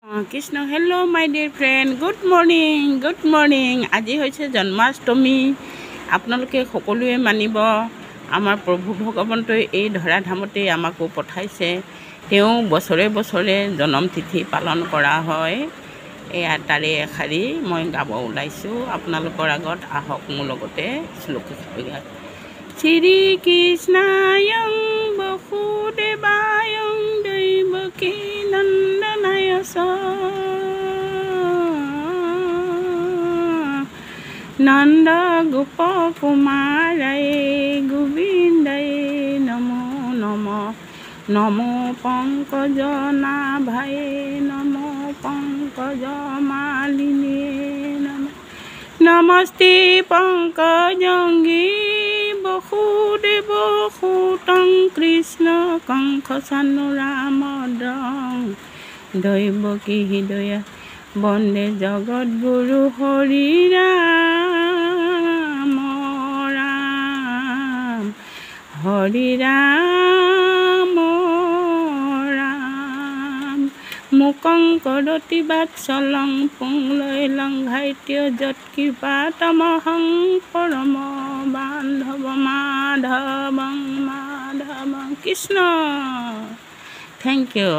Krishna hello' মাই dear friend, good morning. আজি হৈছে জন্মাষ্টমী। আপোনালোকে সকলোৱে মানিব। আমাৰ প্ৰভু ভগৱন্তই এই ধৰাধামতেই আমাকো পঠাইছে। তেওঁ বছৰে বছৰে জন্ম তিথি পালন কৰা হয়। এয়া তাৰে এশাৰী মই গাব ওলাইছোঁ আপোনালোকৰ আগত। আহক মোৰ লগতে শ্লোক শ্ৰী কৃষ্ণায়ং বসুদেৱায়ং দৈৱকী নন্দনায় নন্দ গোপ কুমাৰায় গোবিন্দায় নমো নমঃ। নমো পংকজ নাভায়ে নমো পংকজ মালিনে নমঃ। নমস্তে পংকজঙ্গী বসুদেৱ সুতং কৃষ্ণ কংস চানুৰামদ্ৰং দৈৱকী হৃদয় বন্দে জগদ্গুৰু হৰি ৰাম ৰাম হৰি ৰাম ৰাম। মুকং কৰতি বাৎসলং পুংলৈ লংঘাইত্য যৎ কৃপা তমহং পৰম বান্ধৱ মাধৱং কৃষ্ণ। Thank U.